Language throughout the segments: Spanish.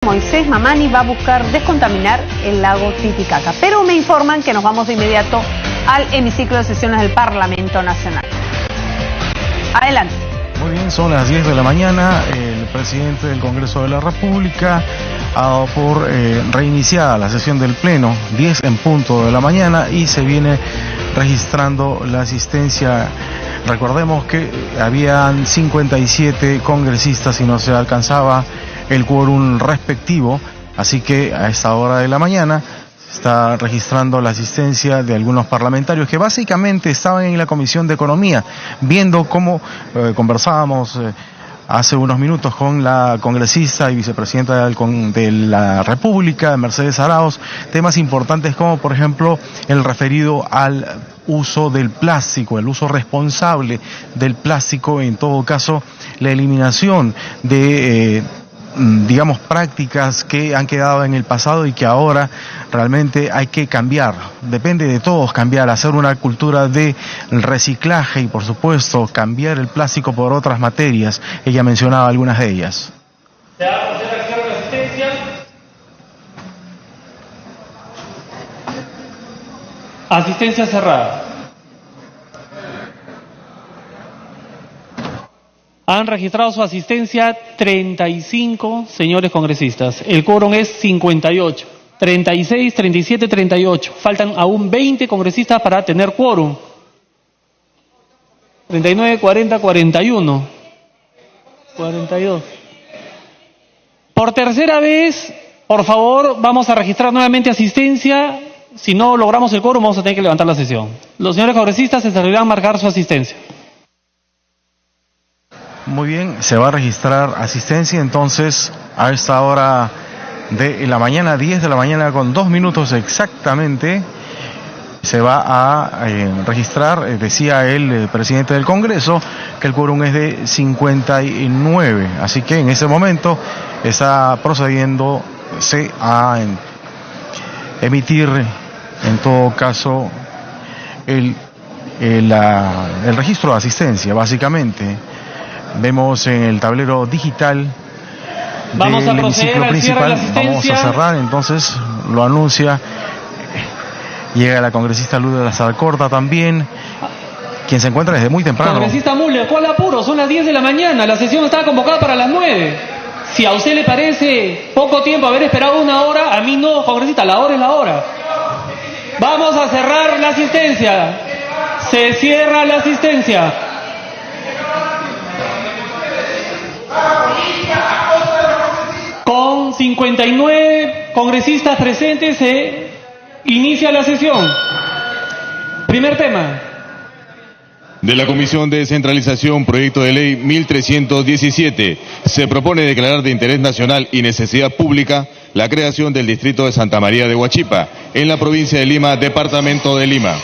Moisés Mamani va a buscar descontaminar el lago Titicaca. Pero me informan que nos vamos de inmediato al hemiciclo de sesiones del Parlamento Nacional. Adelante. Muy bien, son las 10 de la mañana. El presidente del Congreso de la República ha dado por reiniciada la sesión del Pleno, 10 en punto de la mañana, y se viene registrando la asistencia. Recordemos que habían 57 congresistas y no se alcanzaba el quórum respectivo, así que a esta hora de la mañana se está registrando la asistencia de algunos parlamentarios que básicamente estaban en la Comisión de Economía, viendo cómo conversábamos hace unos minutos con la congresista y vicepresidenta de la República, Mercedes Arauz, temas importantes como, por ejemplo, el referido al uso del plástico, el uso responsable del plástico, en todo caso, la eliminación de prácticas que han quedado en el pasado y que ahora realmente hay que cambiar. Depende de todos cambiar, hacer una cultura de reciclaje y, por supuesto, cambiar el plástico por otras materias. Ella mencionaba algunas de ellas. Se va a proceder a cierre de asistencia. Asistencia cerrada. Han registrado su asistencia 35 señores congresistas. El quórum es 58. 36, 37, 38. Faltan aún 20 congresistas para tener quórum. 39, 40, 41. 42. Por tercera vez, por favor, vamos a registrar nuevamente asistencia. Si no logramos el quórum, vamos a tener que levantar la sesión. Los señores congresistas se servirán marcar su asistencia. Muy bien, se va a registrar asistencia entonces a esta hora de la mañana, 10 de la mañana con 2 minutos exactamente. Se va a registrar, decía el presidente del Congreso, que el quórum es de 59. Así que en ese momento está procediéndose a emitir, en todo caso, el registro de asistencia, básicamente. Vemos en el tablero digital del hemiciclo principal. Vamos a cerrar, entonces lo anuncia. Llega la congresista Lourdes Lazarcorta también, quien se encuentra desde muy temprano. Congresista Müller, ¿cuál apuro? Son las 10 de la mañana, la sesión está convocada para las 9. Si a usted le parece poco tiempo haber esperado una hora, a mí no, congresista, la hora es la hora. Vamos a cerrar la asistencia. Se cierra la asistencia. Con 59 congresistas presentes se inicia la sesión. Primer tema. De la Comisión de Descentralización, proyecto de ley 1317. Se propone declarar de interés nacional y necesidad pública la creación del distrito de Santa María de Huachipa, en la provincia de Lima, departamento de Lima.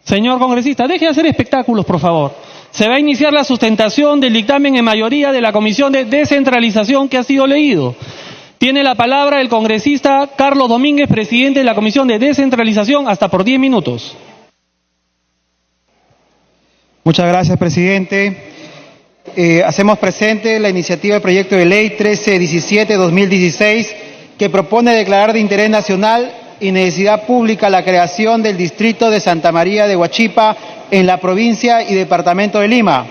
Señor congresista, deje de hacer espectáculos, por favor. Se va a iniciar la sustentación del dictamen en mayoría de la Comisión de Descentralización que ha sido leído. Tiene la palabra el congresista Carlos Domínguez, presidente de la Comisión de Descentralización, hasta por 10 minutos. Muchas gracias, presidente. Hacemos presente la iniciativa del proyecto de ley 1317-2016, que propone declarar de interés nacional y necesidad pública la creación del distrito de Santa María de Huachipa en la provincia y departamento de Lima.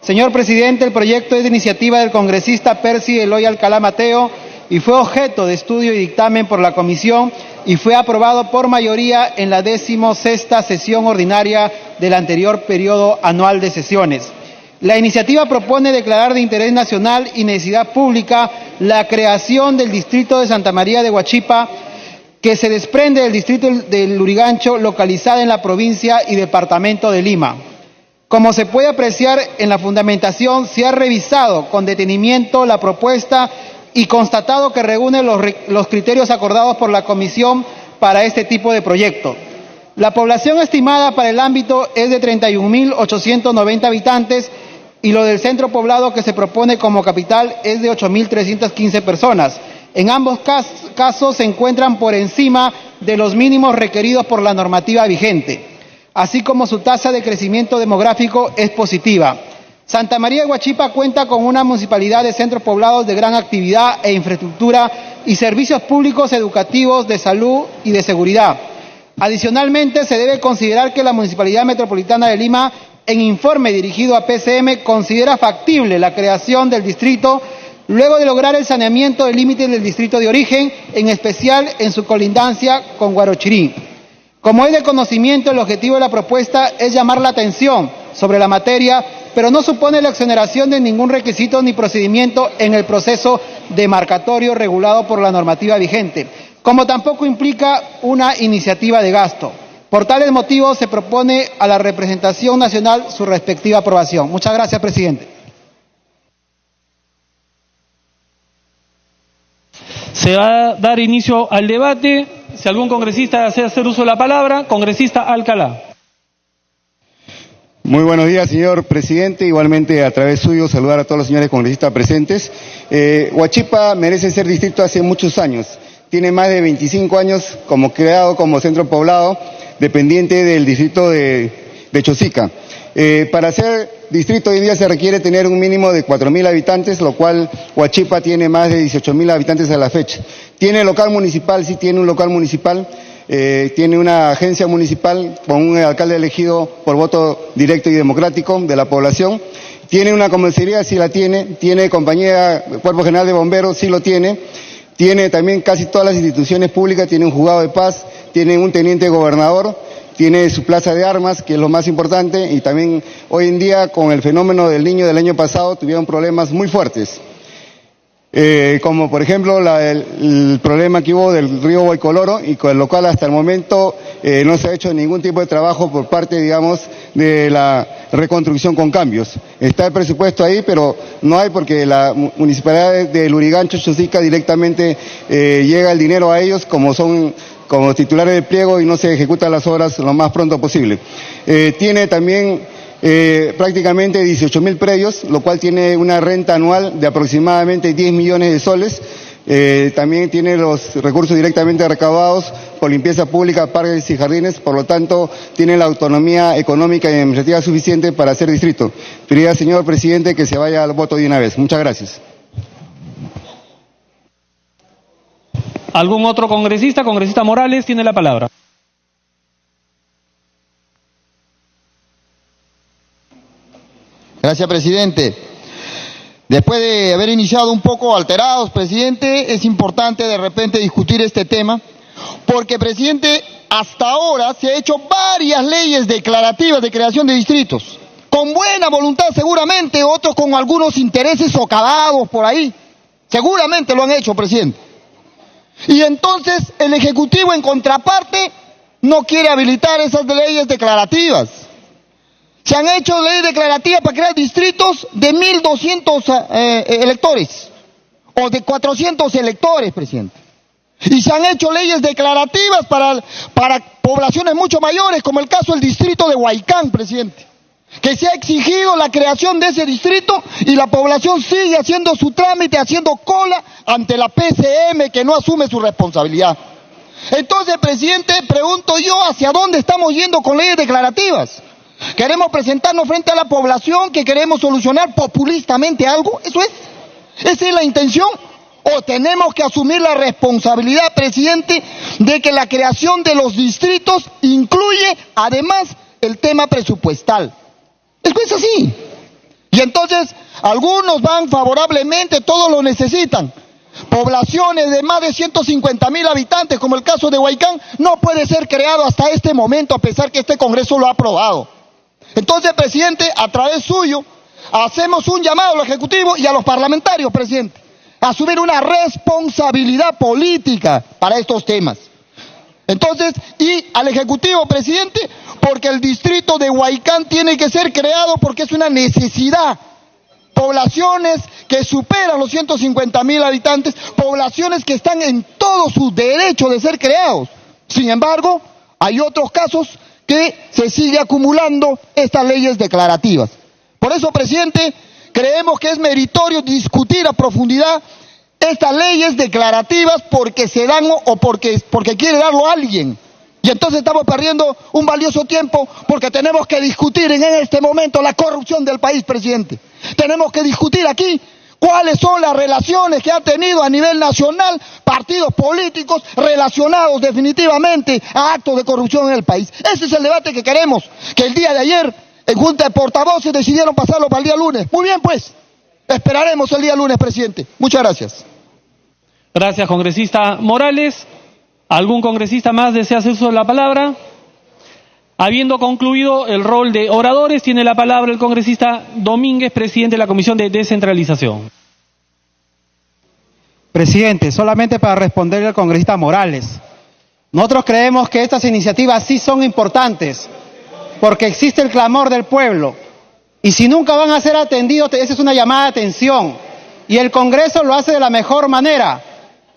Señor presidente, el proyecto es de iniciativa del congresista Percy Eloy Alcalá Mateo y fue objeto de estudio y dictamen por la comisión y fue aprobado por mayoría en la 16ª sesión ordinaria del anterior periodo anual de sesiones. La iniciativa propone declarar de interés nacional y necesidad pública la creación del distrito de Santa María de Huachipa, que se desprende del distrito del Lurigancho, localizada en la provincia y departamento de Lima. Como se puede apreciar en la fundamentación, se ha revisado con detenimiento la propuesta y constatado que reúne los criterios acordados por la Comisión para este tipo de proyecto. La población estimada para el ámbito es de 31.890 habitantes y lo del centro poblado que se propone como capital es de 8.315 personas. En ambos casos se encuentran por encima de los mínimos requeridos por la normativa vigente, así como su tasa de crecimiento demográfico es positiva. Santa María de Huachipa cuenta con una municipalidad de centros poblados de gran actividad e infraestructura y servicios públicos educativos, de salud y de seguridad. Adicionalmente, se debe considerar que la Municipalidad Metropolitana de Lima, en informe dirigido a PCM, considera factible la creación del distrito luego de lograr el saneamiento del límite del distrito de origen, en especial en su colindancia con Guarochirí. Como es de conocimiento, el objetivo de la propuesta es llamar la atención sobre la materia, pero no supone la exoneración de ningún requisito ni procedimiento en el proceso demarcatorio regulado por la normativa vigente, como tampoco implica una iniciativa de gasto. Por tales motivos, se propone a la representación nacional su respectiva aprobación. Muchas gracias, presidente. Se va a dar inicio al debate. Si algún congresista desea hacer uso de la palabra, congresista Alcalá. Muy buenos días, señor presidente. Igualmente, a través suyo, saludar a todos los señores congresistas presentes. Huachipa merece ser distrito hace muchos años. Tiene más de 25 años como creado como centro poblado, dependiente del distrito de Chosica. Para ser distrito hoy en día se requiere tener un mínimo de 4.000 habitantes, lo cual Huachipa tiene más de 18.000 habitantes a la fecha. ¿Tiene local municipal? Sí, tiene un local municipal. Tiene una agencia municipal con un alcalde elegido por voto directo y democrático de la población. Tiene una comisaría, sí la tiene. Tiene compañía, Cuerpo General de Bomberos, sí lo tiene. Tiene también casi todas las instituciones públicas, tiene un juzgado de paz, tiene un teniente gobernador, tiene su plaza de armas, que es lo más importante, y también hoy en día con el fenómeno del Niño del año pasado tuvieron problemas muy fuertes. Como por ejemplo el problema que hubo del río Boicoloro, y con lo cual hasta el momento no se ha hecho ningún tipo de trabajo por parte, digamos, de la reconstrucción con cambios. Está el presupuesto ahí, pero no hay, porque la municipalidad de Lurigancho, Chosica, directamente llega el dinero a ellos como titulares de pliego y no se ejecutan las obras lo más pronto posible. Tiene también prácticamente 18.000 predios, lo cual tiene una renta anual de aproximadamente 10 millones de soles. También tiene los recursos directamente recaudados por limpieza pública, parques y jardines, por lo tanto tiene la autonomía económica y administrativa suficiente para ser distrito. Pediría, señor presidente, que se vaya al voto de una vez. Muchas gracias. ¿Algún otro congresista? Congresista Morales tiene la palabra. Gracias, presidente. Después de haber iniciado un poco alterados, presidente, es importante de repente discutir este tema, porque, presidente, hasta ahora se ha hecho varias leyes declarativas de creación de distritos, con buena voluntad seguramente, otros con algunos intereses socavados por ahí. Seguramente lo han hecho, presidente. Y entonces el Ejecutivo, en contraparte, no quiere habilitar esas leyes declarativas. Se han hecho leyes declarativas para crear distritos de 1.200 electores o de 400 electores, presidente. Y se han hecho leyes declarativas para poblaciones mucho mayores, como el caso del distrito de Huaycán, presidente, que se ha exigido la creación de ese distrito y la población sigue haciendo su trámite, haciendo cola ante la PCM, que no asume su responsabilidad. Entonces, presidente, pregunto yo, ¿hacia dónde estamos yendo con leyes declarativas? ¿Queremos presentarnos frente a la población que queremos solucionar populistamente algo? ¿Eso es? ¿Esa es la intención? ¿O tenemos que asumir la responsabilidad, presidente, de que la creación de los distritos incluye además el tema presupuestal? Es así. Y entonces algunos van favorablemente, todos lo necesitan. Poblaciones de más de 150.000 habitantes, como el caso de Huaycán, no puede ser creado hasta este momento, a pesar que este Congreso lo ha aprobado. Entonces, presidente, a través suyo, hacemos un llamado al Ejecutivo y a los parlamentarios, presidente, a asumir una responsabilidad política para estos temas. Entonces, y al Ejecutivo, presidente, porque el distrito de Huaycán tiene que ser creado porque es una necesidad. Poblaciones que superan los 150.000 habitantes, poblaciones que están en todo su derecho de ser creados. Sin embargo, hay otros casos que se sigue acumulando estas leyes declarativas. Por eso, presidente, creemos que es meritorio discutir a profundidad estas leyes declarativas, porque se dan o porque quiere darlo alguien. Y entonces estamos perdiendo un valioso tiempo porque tenemos que discutir en este momento la corrupción del país, presidente. Tenemos que discutir aquí cuáles son las relaciones que ha tenido a nivel nacional partidos políticos relacionados definitivamente a actos de corrupción en el país. Ese es el debate que queremos, que el día de ayer en Junta de Portavoces decidieron pasarlo para el día lunes. Muy bien, pues, esperaremos el día lunes, presidente. Muchas gracias. Gracias, congresista Morales. ¿Algún congresista más desea hacer uso de la palabra? Habiendo concluido el rol de oradores, tiene la palabra el congresista Domínguez, presidente de la Comisión de Descentralización. Presidente, solamente para responderle al congresista Morales. Nosotros creemos que estas iniciativas sí son importantes, porque existe el clamor del pueblo. Y si nunca van a ser atendidos, esa es una llamada de atención. Y el Congreso lo hace de la mejor manera.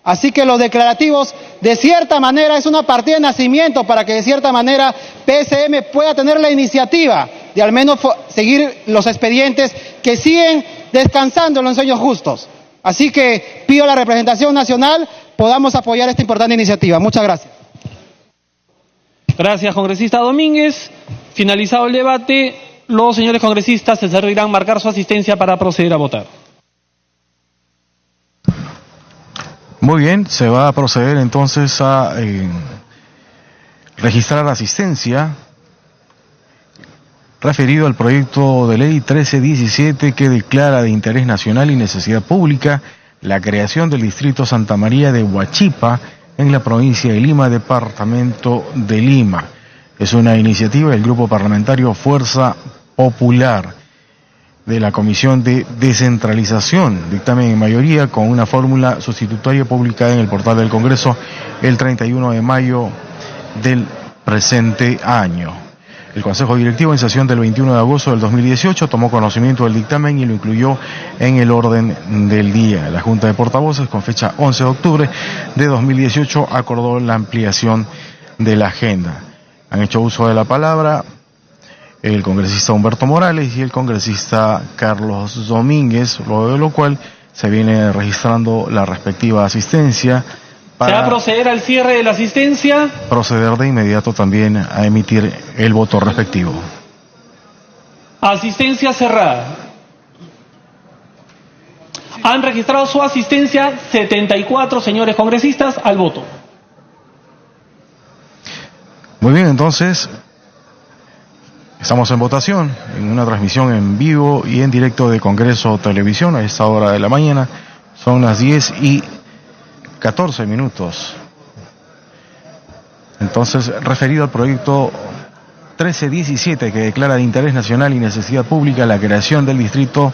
Así que los declarativos, de cierta manera, es una partida de nacimiento para que de cierta manera PSM pueda tener la iniciativa de al menos seguir los expedientes que siguen descansando en los sueños justos. Así que pido a la representación nacional podamos apoyar esta importante iniciativa. Muchas gracias. Gracias, congresista Domínguez. Finalizado el debate, los señores congresistas se servirán marcar su asistencia para proceder a votar. Muy bien, se va a proceder entonces a registrar asistencia referido al proyecto de ley 1317 que declara de interés nacional y necesidad pública la creación del distrito Santa María de Huachipa en la provincia de Lima, departamento de Lima. Es una iniciativa del Grupo Parlamentario Fuerza Popular de la Comisión de Descentralización, dictamen en mayoría con una fórmula sustitutoria publicada en el portal del Congreso el 31 de mayo del presente año. El Consejo Directivo en sesión del 21 de agosto del 2018 tomó conocimiento del dictamen y lo incluyó en el orden del día. La Junta de Portavoces, con fecha 11 de octubre de 2018, acordó la ampliación de la agenda. Han hecho uso de la palabra el congresista Humberto Morales y el congresista Carlos Domínguez, luego de lo cual se viene registrando la respectiva asistencia. ¿Se va a proceder al cierre de la asistencia? Proceder de inmediato también a emitir el voto respectivo. Asistencia cerrada. Han registrado su asistencia 74 señores congresistas al voto. Muy bien, entonces estamos en votación, en una transmisión en vivo y en directo de Congreso Televisión a esta hora de la mañana. Son las 10:14. Entonces, referido al proyecto 1317 que declara de interés nacional y necesidad pública la creación del distrito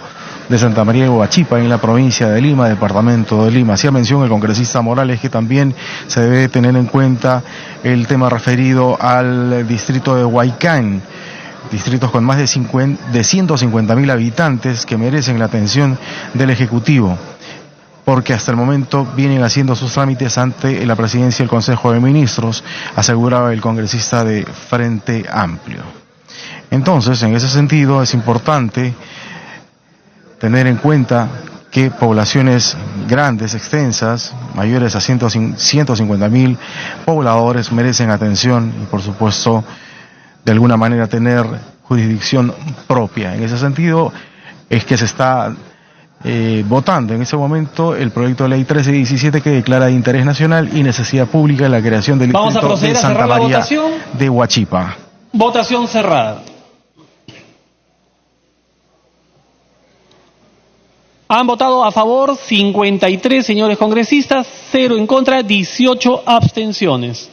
de Santa María de Huachipa en la provincia de Lima, departamento de Lima. Hacía mención el congresista Morales que también se debe tener en cuenta el tema referido al distrito de Huaycán, distritos con más de 150.000 habitantes que merecen la atención del Ejecutivo, porque hasta el momento vienen haciendo sus trámites ante la presidencia del Consejo de Ministros, aseguraba el congresista de Frente Amplio. Entonces, en ese sentido, es importante tener en cuenta que poblaciones grandes, extensas, mayores a 150.000 pobladores merecen atención y, por supuesto, de alguna manera tener jurisdicción propia. En ese sentido, es que se está votando en ese momento el proyecto de ley 1317 que declara de interés nacional y necesidad pública la creación del distrito de Santa María de Huachipa. Votación cerrada. Han votado a favor 53 señores congresistas, 0 en contra, 18 abstenciones.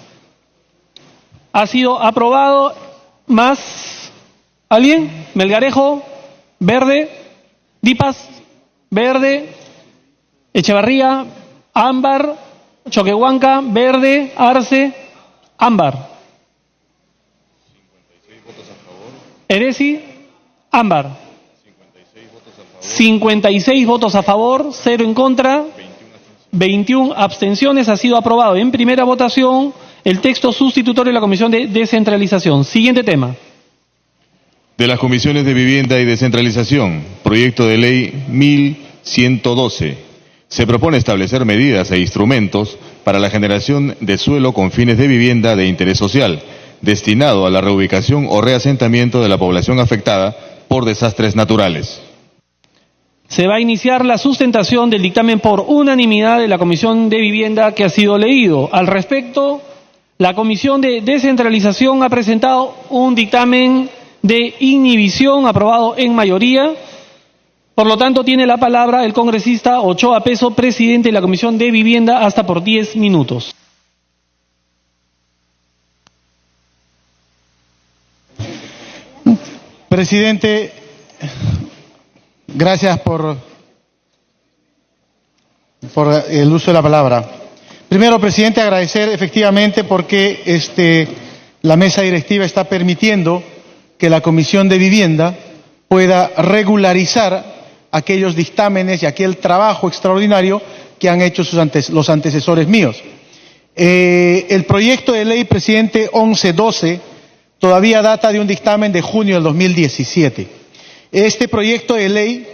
Ha sido aprobado. ¿Más? ¿Alguien? Melgarejo, verde. Dipas, verde. Echevarría, ámbar. Choquehuanca, verde. Arce, ámbar. 56 votos a favor. Eresi, ámbar. 56 votos a favor, 0 en contra, 21 abstenciones. Ha sido aprobado en primera votación el texto sustitutorio de la Comisión de Descentralización. Siguiente tema. De las Comisiones de Vivienda y Descentralización, proyecto de ley 1112. Se propone establecer medidas e instrumentos para la generación de suelo con fines de vivienda de interés social, destinado a la reubicación o reasentamiento de la población afectada por desastres naturales. Se va a iniciar la sustentación del dictamen por unanimidad de la Comisión de Vivienda que ha sido leído. Al respecto, la Comisión de Descentralización ha presentado un dictamen de inhibición aprobado en mayoría. Por lo tanto, tiene la palabra el congresista Ochoa Peso, presidente de la Comisión de Vivienda, hasta por 10 minutos. Presidente, gracias por el uso de la palabra. Primero, presidente, agradecer efectivamente porque la mesa directiva está permitiendo que la Comisión de Vivienda pueda regularizar aquellos dictámenes y aquel trabajo extraordinario que han hecho los antecesores míos. El proyecto de ley, presidente, 1112, todavía data de un dictamen de junio del 2017. Este proyecto de ley,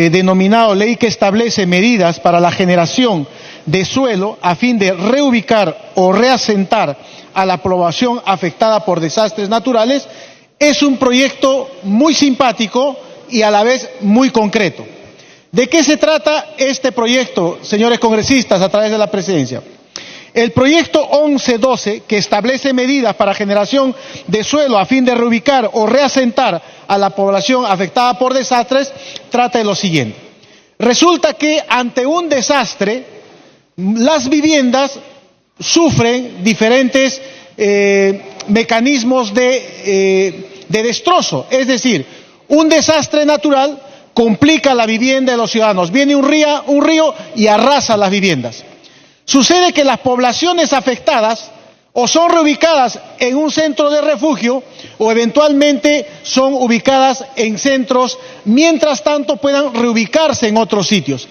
denominado Ley que establece medidas para la generación de suelo a fin de reubicar o reasentar a la población afectada por desastres naturales, es un proyecto muy simpático y a la vez muy concreto. ¿De qué se trata este proyecto, señores congresistas, a través de la presidencia? El proyecto 1112, que establece medidas para generación de suelo a fin de reubicar o reasentar a la población afectada por desastres, trata de lo siguiente. Resulta que ante un desastre, las viviendas sufren diferentes mecanismos de destrozo. Es decir, un desastre natural complica la vivienda de los ciudadanos. Viene un río y arrasa las viviendas. Sucede que las poblaciones afectadas o son reubicadas en un centro de refugio o eventualmente son ubicadas en centros, mientras tanto puedan reubicarse en otros sitios.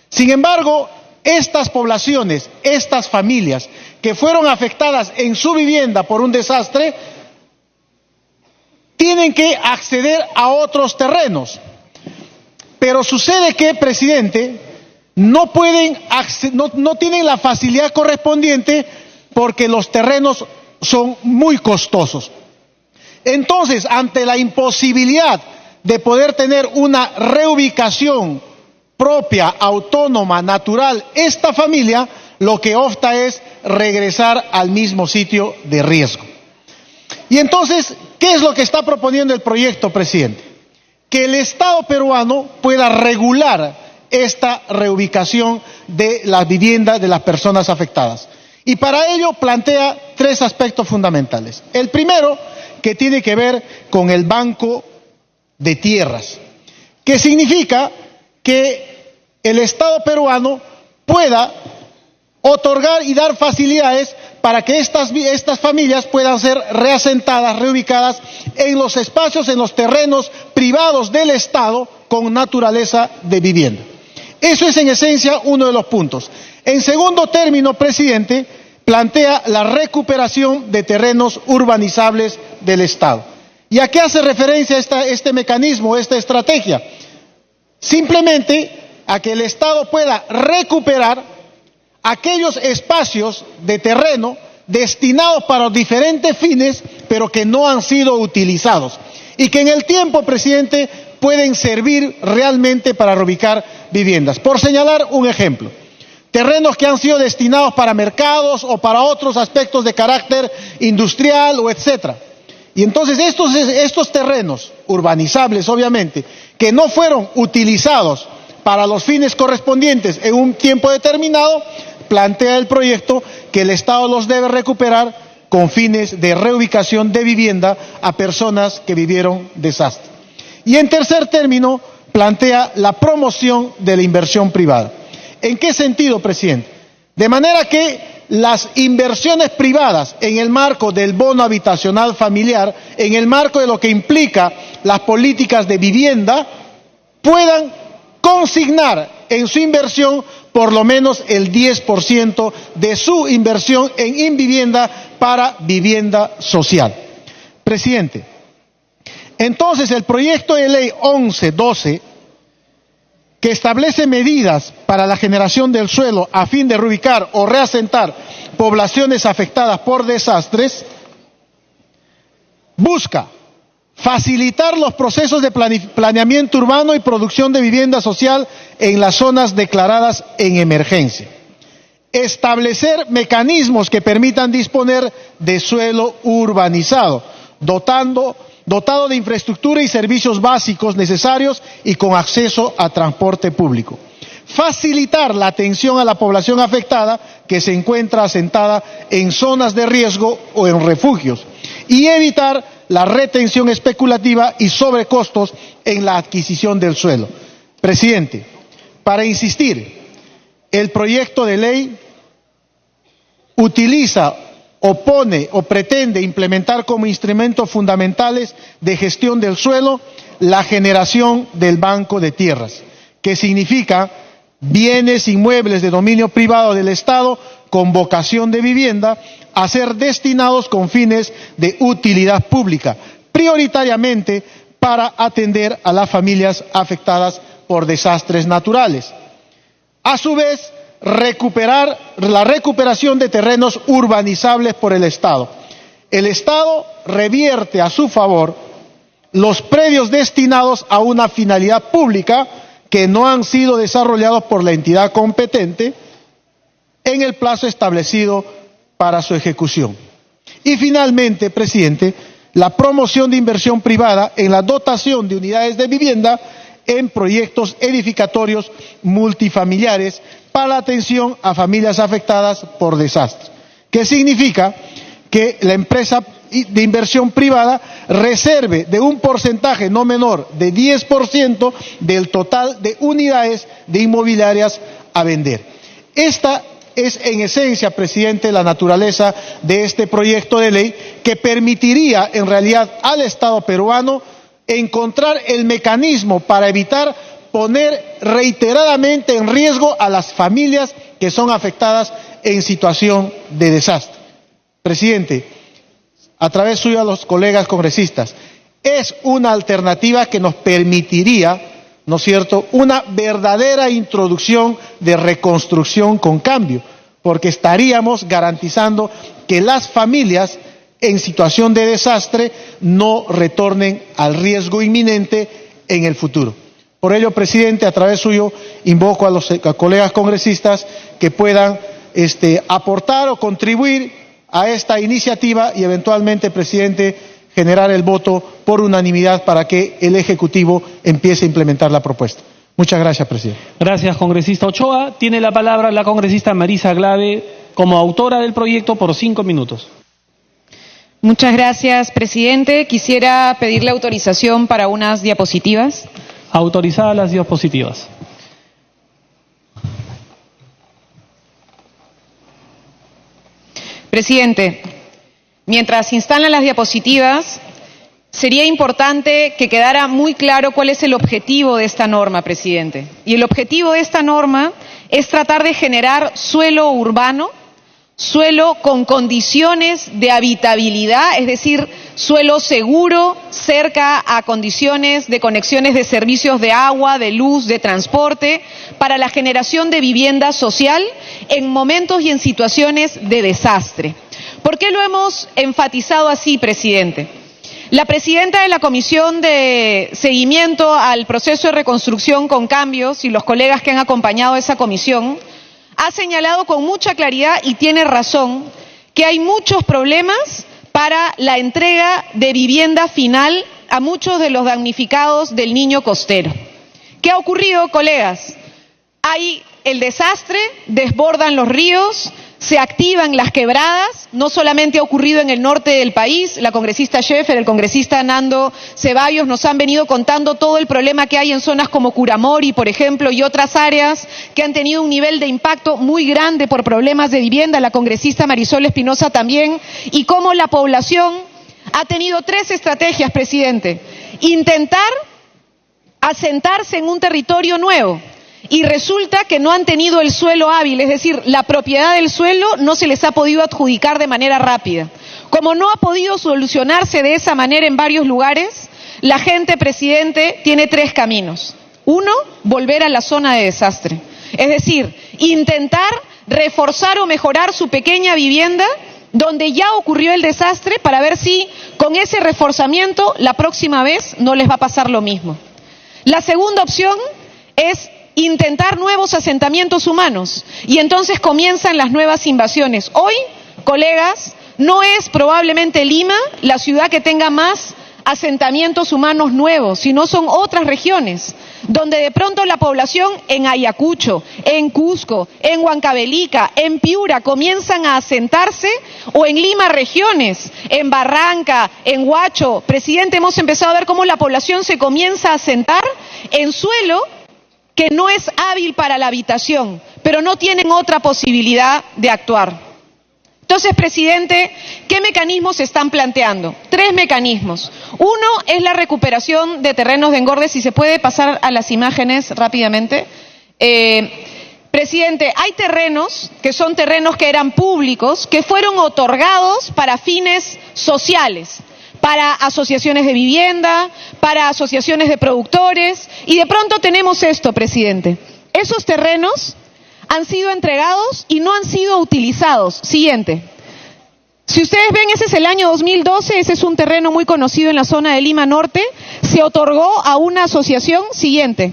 Sin embargo, estas poblaciones, estas familias que fueron afectadas en su vivienda por un desastre, tienen que acceder a otros terrenos. Pero sucede que, presidente, no tienen la facilidad correspondiente porque los terrenos son muy costosos. Entonces, ante la imposibilidad de poder tener una reubicación propia, autónoma, natural, esta familia lo que opta es regresar al mismo sitio de riesgo. Y entonces, ¿qué es lo que está proponiendo el proyecto, presidente? Que el Estado peruano pueda regular esta reubicación de las viviendas de las personas afectadas. Y para ello plantea tres aspectos fundamentales. El primero, que tiene que ver con el Banco de Tierras, que significa que el Estado peruano pueda otorgar y dar facilidades para que estas familias puedan ser reasentadas, reubicadas en los espacios, en los terrenos privados del Estado con naturaleza de vivienda. Eso es en esencia uno de los puntos. En segundo término, presidente, plantea la recuperación de terrenos urbanizables del Estado. ¿Y a qué hace referencia este mecanismo, esta estrategia? Simplemente a que el Estado pueda recuperar aquellos espacios de terreno destinados para diferentes fines, pero que no han sido utilizados. Y que en el tiempo, presidente, pueden servir realmente para reubicar viviendas. Por señalar un ejemplo, terrenos que han sido destinados para mercados o para otros aspectos de carácter industrial o etcétera. Y entonces estos terrenos urbanizables, obviamente, que no fueron utilizados para los fines correspondientes en un tiempo determinado, plantea el proyecto que el Estado los debe recuperar con fines de reubicación de vivienda a personas que vivieron desastre. Y en tercer término, plantea la promoción de la inversión privada. ¿En qué sentido, presidente? De manera que las inversiones privadas en el marco del bono habitacional familiar, en el marco de lo que implica las políticas de vivienda, puedan consignar en su inversión por lo menos el 10% de su inversión en invivienda para vivienda social. Presidente, entonces el proyecto de ley 1112 que establece medidas para la generación del suelo a fin de reubicar o reasentar poblaciones afectadas por desastres, busca facilitar los procesos de planeamiento urbano y producción de vivienda social en las zonas declaradas en emergencia. Establecer mecanismos que permitan disponer de suelo urbanizado, dotado de infraestructura y servicios básicos necesarios y con acceso a transporte público. Facilitar la atención a la población afectada que se encuentra asentada en zonas de riesgo o en refugios y evitar la retención especulativa y sobrecostos en la adquisición del suelo. Presidente, para insistir, el proyecto de ley utiliza, opone o pretende implementar como instrumentos fundamentales de gestión del suelo la generación del Banco de Tierras, que significa bienes inmuebles de dominio privado del Estado con vocación de vivienda a ser destinados con fines de utilidad pública, prioritariamente para atender a las familias afectadas por desastres naturales. A su vez, la recuperación de terrenos urbanizables por el Estado. El Estado revierte a su favor los predios destinados a una finalidad pública que no han sido desarrollados por la entidad competente en el plazo establecido para su ejecución. Y finalmente, presidente, la promoción de inversión privada en la dotación de unidades de vivienda en proyectos edificatorios multifamiliares para la atención a familias afectadas por desastres, que significa que la empresa de inversión privada reserve de un porcentaje no menor de 10% del total de unidades de inmobiliarias a vender. Esta es en esencia, presidente, la naturaleza de este proyecto de ley que permitiría en realidad al Estado peruano encontrar el mecanismo para evitar poner reiteradamente en riesgo a las familias que son afectadas en situación de desastre. Presidente, a través suyo a los colegas congresistas, es una alternativa que nos permitiría, ¿no es cierto?, una verdadera introducción de reconstrucción con cambio, porque estaríamos garantizando que las familias en situación de desastre no retornen al riesgo inminente en el futuro. Por ello, presidente, a través suyo invoco a los colegas congresistas que puedan aportar o contribuir a esta iniciativa y eventualmente, presidente, generar el voto por unanimidad para que el Ejecutivo empiece a implementar la propuesta. Muchas gracias, presidente. Gracias, congresista Ochoa. Tiene la palabra la congresista Marisa Glave como autora del proyecto por 5 minutos. Muchas gracias, presidente. Quisiera pedirle autorización para unas diapositivas. Autorizadas las diapositivas. Presidente, mientras se instalan las diapositivas, sería importante que quedara muy claro cuál es el objetivo de esta norma, presidente. Y el objetivo de esta norma es tratar de generar suelo urbano, suelo con condiciones de habitabilidad, es decir, suelo seguro, cerca a condiciones de conexiones de servicios de agua, de luz, de transporte, para la generación de vivienda social en momentos y en situaciones de desastre. ¿Por qué lo hemos enfatizado así, presidente? La presidenta de la Comisión de Seguimiento al Proceso de Reconstrucción con Cambios y los colegas que han acompañado a esa comisión ha señalado con mucha claridad, y tiene razón, que hay muchos problemas para la entrega de vivienda final a muchos de los damnificados del Niño Costero. ¿Qué ha ocurrido, colegas? Hay el desastre, desbordan los ríos, se activan las quebradas, no solamente ha ocurrido en el norte del país, la congresista Scheffer, el congresista Nando Ceballos nos han venido contando todo el problema que hay en zonas como Curamori, por ejemplo, y otras áreas que han tenido un nivel de impacto muy grande por problemas de vivienda, la congresista Marisol Espinosa también, y cómo la población ha tenido 3 estrategias, presidente. Intentar asentarse en un territorio nuevo, y resulta que no han tenido el suelo hábil, es decir, la propiedad del suelo no se les ha podido adjudicar de manera rápida. Como no ha podido solucionarse de esa manera en varios lugares, la gente, presidente, tiene 3 caminos. Uno, volver a la zona de desastre. Es decir, intentar reforzar o mejorar su pequeña vivienda donde ya ocurrió el desastre para ver si con ese reforzamiento la próxima vez no les va a pasar lo mismo. La segunda opción es intentar nuevos asentamientos humanos y entonces comienzan las nuevas invasiones. Hoy, colegas, no es probablemente Lima la ciudad que tenga más asentamientos humanos nuevos, sino son otras regiones, donde de pronto la población en Ayacucho, en Cusco, en Huancavelica, en Piura comienzan a asentarse, o en Lima regiones, en Barranca, en Huacho. Presidente, hemos empezado a ver cómo la población se comienza a asentar en suelo que no es hábil para la habitación, pero no tienen otra posibilidad de actuar. Entonces, presidente, ¿qué mecanismos se están planteando? 3 mecanismos. Uno es la recuperación de terrenos de engorde. Si se puede pasar a las imágenes rápidamente. Presidente, hay terrenos que son terrenos que eran públicos, que fueron otorgados para fines sociales, para asociaciones de vivienda, para asociaciones de productores, y de pronto tenemos esto, presidente. Esos terrenos han sido entregados y no han sido utilizados. Siguiente. Si ustedes ven, ese es el año 2012, ese es un terreno muy conocido en la zona de Lima Norte, se otorgó a una asociación. Siguiente.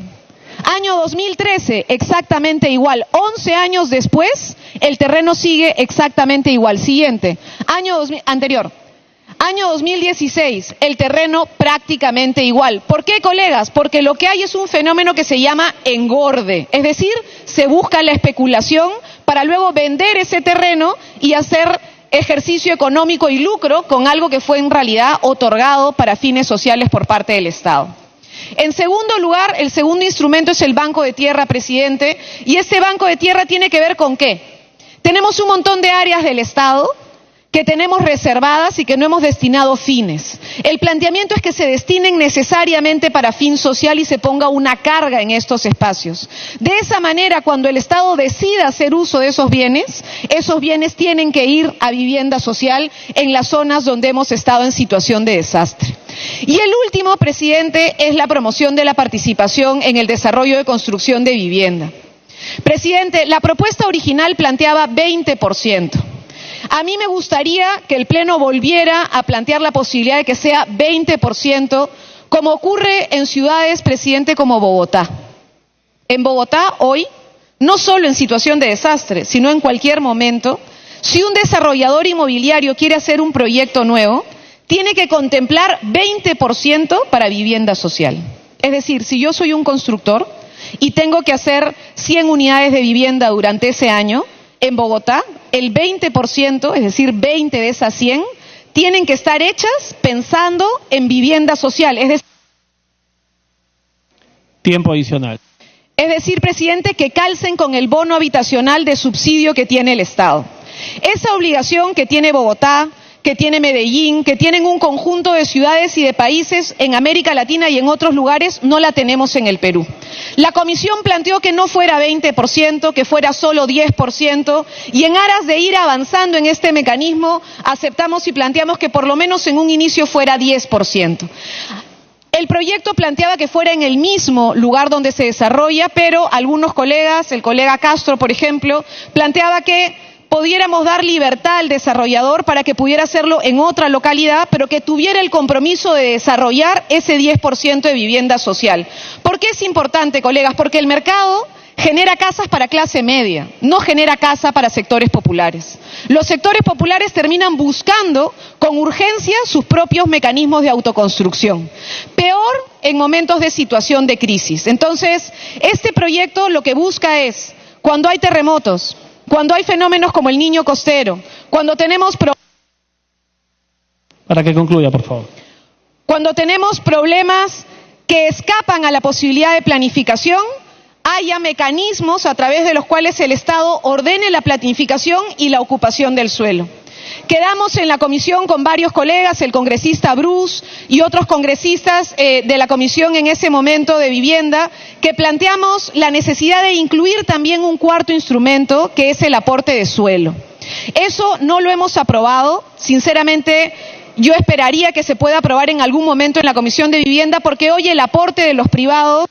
Año 2013, exactamente igual. 11 años después, el terreno sigue exactamente igual. Siguiente. Anterior. Año 2016, el terreno prácticamente igual. ¿Por qué, colegas? Porque lo que hay es un fenómeno que se llama engorde. Es decir, se busca la especulación para luego vender ese terreno y hacer ejercicio económico y lucro con algo que fue en realidad otorgado para fines sociales por parte del Estado. En segundo lugar, el segundo instrumento es el Banco de Tierra, presidente, y este Banco de Tierra tiene que ver con ¿qué? Tenemos un montón de áreas del Estado que tenemos reservadas y que no hemos destinado fines. El planteamiento es que se destinen necesariamente para fin social y se ponga una carga en estos espacios. De esa manera, cuando el Estado decida hacer uso de esos bienes tienen que ir a vivienda social en las zonas donde hemos estado en situación de desastre. Y el último, presidente, es la promoción de la participación en el desarrollo de construcción de vivienda. Presidente, la propuesta original planteaba 20%. A mí me gustaría que el Pleno volviera a plantear la posibilidad de que sea 20%, como ocurre en ciudades, presidente, como Bogotá. En Bogotá, hoy, no solo en situación de desastre, sino en cualquier momento, si un desarrollador inmobiliario quiere hacer un proyecto nuevo, tiene que contemplar 20% para vivienda social. Es decir, si yo soy un constructor y tengo que hacer 100 unidades de vivienda durante ese año, en Bogotá, el 20%, es decir, 20 de esas 100, tienen que estar hechas pensando en vivienda social. Es decir, tiempo adicional. Es decir, presidente, que calcen con el bono habitacional de subsidio que tiene el Estado. Esa obligación que tiene Bogotá, que tiene Medellín, que tienen un conjunto de ciudades y de países en América Latina y en otros lugares, no la tenemos en el Perú. La Comisión planteó que no fuera 20%, que fuera solo 10%, y en aras de ir avanzando en este mecanismo, aceptamos y planteamos que por lo menos en un inicio fuera 10%. El proyecto planteaba que fuera en el mismo lugar donde se desarrolla, pero algunos colegas, el colega Castro, por ejemplo, planteaba que pudiéramos dar libertad al desarrollador para que pudiera hacerlo en otra localidad, pero que tuviera el compromiso de desarrollar ese 10% de vivienda social. ¿Por qué es importante, colegas? Porque el mercado genera casas para clase media, no genera casa para sectores populares. Los sectores populares terminan buscando con urgencia sus propios mecanismos de autoconstrucción. Peor en momentos de situación de crisis. Entonces, este proyecto lo que busca es, cuando hay terremotos, cuando hay fenómenos como el Niño Costero, cuando tenemos Para que concluya, por favor. Cuando tenemos problemas que escapan a la posibilidad de planificación, haya mecanismos a través de los cuales el Estado ordene la planificación y la ocupación del suelo. Quedamos en la comisión con varios colegas, el congresista Bruce y otros congresistas de la comisión en ese momento de vivienda, que planteamos la necesidad de incluir también un cuarto instrumento, que es el aporte de suelo. Eso no lo hemos aprobado, sinceramente. Yo esperaría que se pueda aprobar en algún momento en la Comisión de Vivienda, porque hoy el aporte de los privados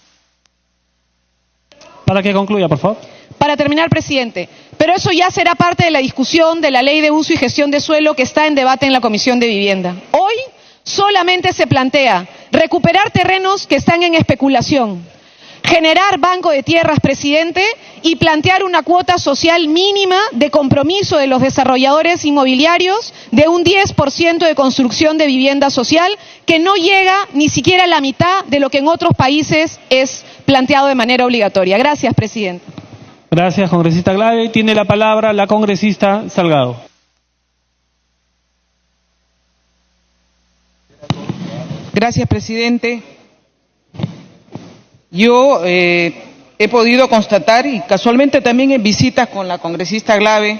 Para que concluya, por favor. Para terminar, presidente, pero eso ya será parte de la discusión de la Ley de Uso y Gestión de Suelo que está en debate en la Comisión de Vivienda. Hoy solamente se plantea recuperar terrenos que están en especulación, generar banco de tierras, presidente, y plantear una cuota social mínima de compromiso de los desarrolladores inmobiliarios de un 10% de construcción de vivienda social, que no llega ni siquiera a la mitad de lo que en otros países es planteado de manera obligatoria. Gracias, presidente. Gracias, congresista Glave. Tiene la palabra la congresista Salgado. Gracias, presidente. Yo he podido constatar, y casualmente también en visitas con la congresista Glave,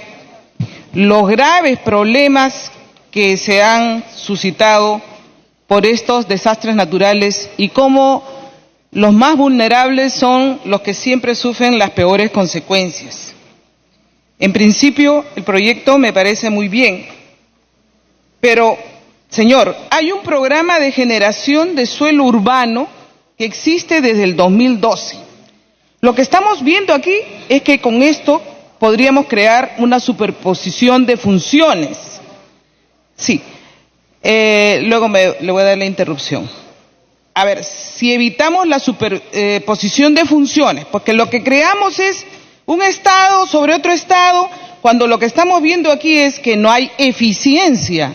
los graves problemas que se han suscitado por estos desastres naturales y cómo los más vulnerables son los que siempre sufren las peores consecuencias. En principio, el proyecto me parece muy bien, pero, señor, hay un programa de generación de suelo urbano que existe desde el 2012. Lo que estamos viendo aquí es que con esto podríamos crear una superposición de funciones. Sí, luego le voy a dar la interrupción. A ver, si evitamos la superposición de funciones, porque lo que creamos es un Estado sobre otro Estado, cuando lo que estamos viendo aquí es que no hay eficiencia,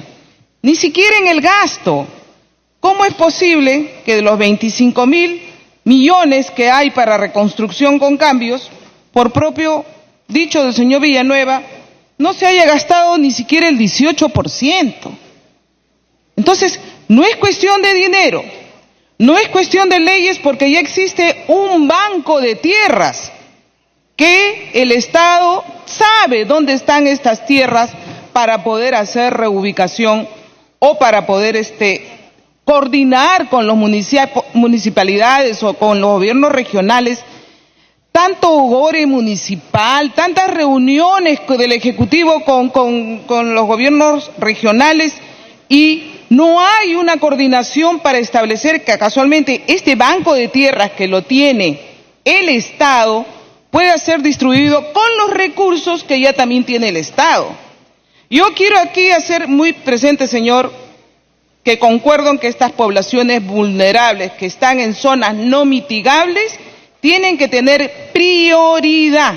ni siquiera en el gasto. ¿Cómo es posible que de los 25.000 millones que hay para reconstrucción con cambios, por propio dicho del señor Villanueva, no se haya gastado ni siquiera el 18%? Entonces, no es cuestión de dinero, no es cuestión de leyes, porque ya existe un banco de tierras que el Estado sabe dónde están estas tierras para poder hacer reubicación o para poder coordinar con las municipalidades o con los gobiernos regionales, tanto gore municipal, tantas reuniones del Ejecutivo con los gobiernos regionales, y no hay una coordinación para establecer que casualmente este banco de tierras que lo tiene el Estado pueda ser distribuido con los recursos que ya también tiene el Estado. Yo quiero aquí hacer muy presente, señor, que concuerdo en que estas poblaciones vulnerables que están en zonas no mitigables tienen que tener prioridad.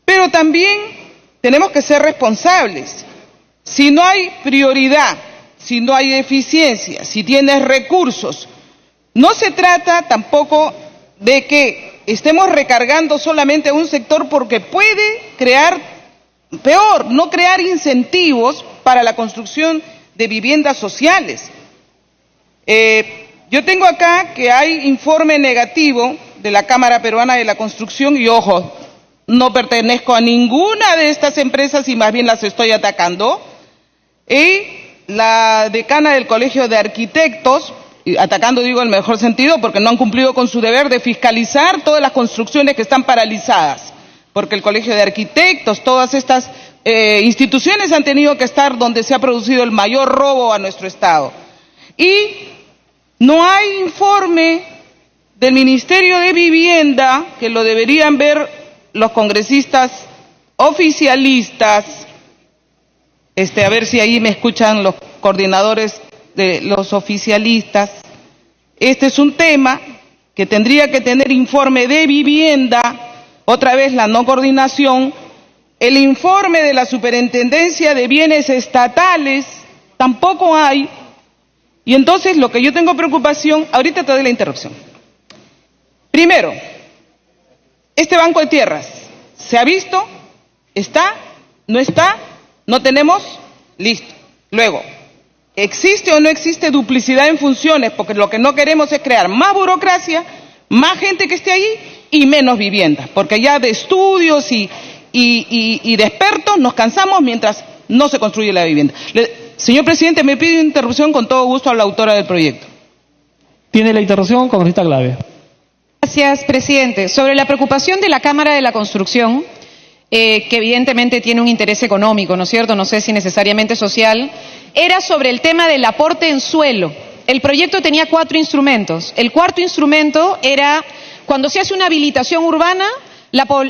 Pero también tenemos que ser responsables. Si no hay prioridad, si no hay eficiencia, si tienes recursos, no se trata tampoco de que estemos recargando solamente a un sector, porque puede crear, peor, no crear incentivos para la construcción de viviendas sociales. Yo tengo acá que hay informe negativo de la Cámara Peruana de la Construcción, y ojo, no pertenezco a ninguna de estas empresas y más bien las estoy atacando. Y la decana del Colegio de Arquitectos, atacando digo en el mejor sentido, porque no han cumplido con su deber de fiscalizar todas las construcciones que están paralizadas, porque el Colegio de Arquitectos, todas estas instituciones han tenido que estar donde se ha producido el mayor robo a nuestro Estado. Y no hay informe del Ministerio de Vivienda, que lo deberían ver los congresistas oficialistas, a ver si ahí me escuchan los coordinadores de los oficialistas. Este es un tema que tendría que tener informe de vivienda, otra vez la no coordinación, el informe de la Superintendencia de Bienes Estatales, tampoco hay. Y entonces lo que yo tengo preocupación, ahorita te doy la interrupción. Primero, este banco de tierras, ¿se ha visto? ¿Está? ¿No está? ¿No tenemos? Listo. Luego, ¿existe o no existe duplicidad en funciones? Porque lo que no queremos es crear más burocracia, más gente que esté allí y menos viviendas. Porque ya de estudios y de expertos nos cansamos mientras no se construye la vivienda. Señor presidente, me pido interrupción con todo gusto a la autora del proyecto. Tiene la interrupción, congresista Glave. Gracias, presidente. Sobre la preocupación de la Cámara de la Construcción, que evidentemente tiene un interés económico, ¿no es cierto? No sé si necesariamente social, era sobre el tema del aporte en suelo. El proyecto tenía 4 instrumentos. El cuarto instrumento era Cuando se hace una habilitación urbana,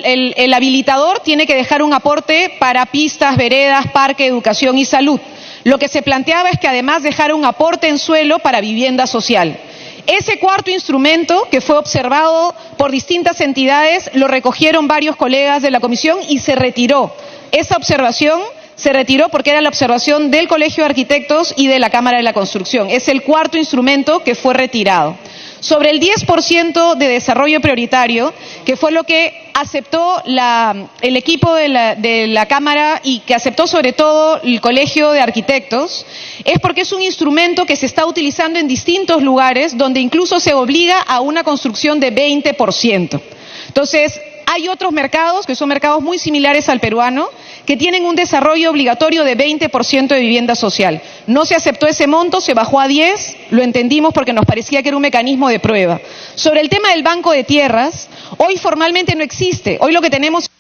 el habilitador tiene que dejar un aporte para pistas, veredas, parque, educación y salud. Lo que se planteaba es que además dejara un aporte en suelo para vivienda social. Ese cuarto instrumento, que fue observado por distintas entidades, lo recogieron varios colegas de la comisión y se retiró. Esa observación se retiró porque era la observación del Colegio de Arquitectos y de la Cámara de la Construcción. Es el cuarto instrumento que fue retirado. Sobre el 10% de desarrollo prioritario, que fue lo que aceptó el equipo de la Cámara y que aceptó sobre todo el Colegio de Arquitectos, es porque es un instrumento que se está utilizando en distintos lugares donde incluso se obliga a una construcción de 20%. Entonces, hay otros mercados, que son mercados muy similares al peruano, que tienen un desarrollo obligatorio de 20% de vivienda social. No se aceptó ese monto, se bajó a 10, lo entendimos porque nos parecía que era un mecanismo de prueba. Sobre el tema del banco de tierras, hoy formalmente no existe. Hoy lo que tenemos...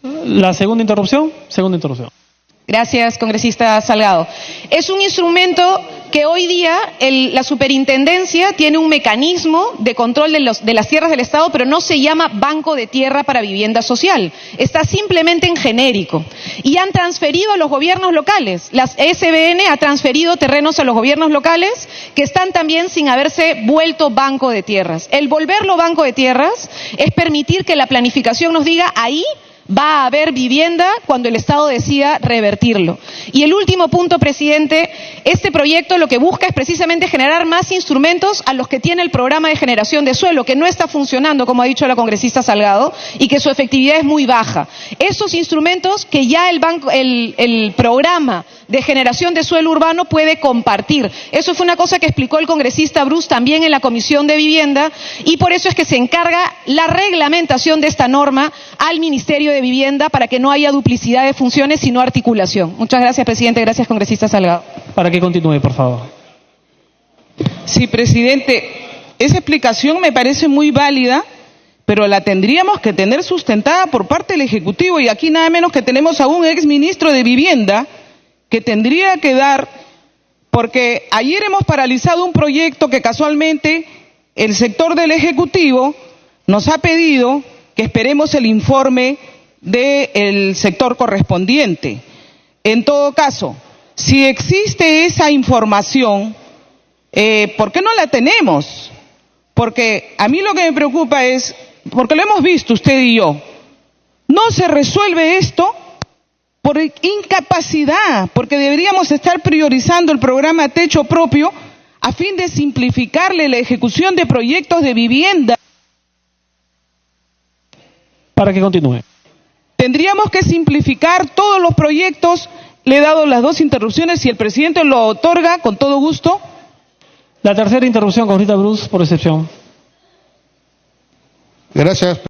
La segunda interrupción. Gracias, congresista Salgado. Es un instrumento que hoy día la superintendencia tiene un mecanismo de control de las tierras del Estado, pero no se llama Banco de Tierra para Vivienda Social. Está simplemente en genérico. Y han transferido a los gobiernos locales. La SBN ha transferido terrenos a los gobiernos locales que están también sin haberse vuelto banco de tierras. El volverlo banco de tierras es permitir que la planificación nos diga ahí va a haber vivienda cuando el Estado decida revertirlo. Y el último punto, presidente, este proyecto lo que busca es precisamente generar más instrumentos a los que tiene el programa de generación de suelo, que no está funcionando, como ha dicho la congresista Salgado, y que su efectividad es muy baja. Esos instrumentos que ya el programa de generación de suelo urbano puede compartir. Eso fue una cosa que explicó el congresista Bruce también en la Comisión de Vivienda, y por eso es que se encarga la reglamentación de esta norma al Ministerio de Vivienda para que no haya duplicidad de funciones sino articulación. Muchas gracias, presidente. Gracias, congresista Salgado. Para que continúe, por favor. Sí, presidente, esa explicación me parece muy válida, pero la tendríamos que tener sustentada por parte del Ejecutivo, y aquí nada menos que tenemos a un exministro de Vivienda que tendría que dar, porque ayer hemos paralizado un proyecto que casualmente el sector del Ejecutivo nos ha pedido que esperemos el informe del sector correspondiente. En todo caso, si existe esa información, ¿por qué no la tenemos? Porque a mí lo que me preocupa es, porque lo hemos visto usted y yo, no se resuelve esto por incapacidad, porque deberíamos estar priorizando el programa Techo Propio a fin de simplificarle la ejecución de proyectos de vivienda. Para que continúe. Tendríamos que simplificar todos los proyectos. Le he dado las 2 interrupciones. Si el presidente lo otorga, con todo gusto. La tercera interrupción, congresista Bruce, por excepción. Gracias.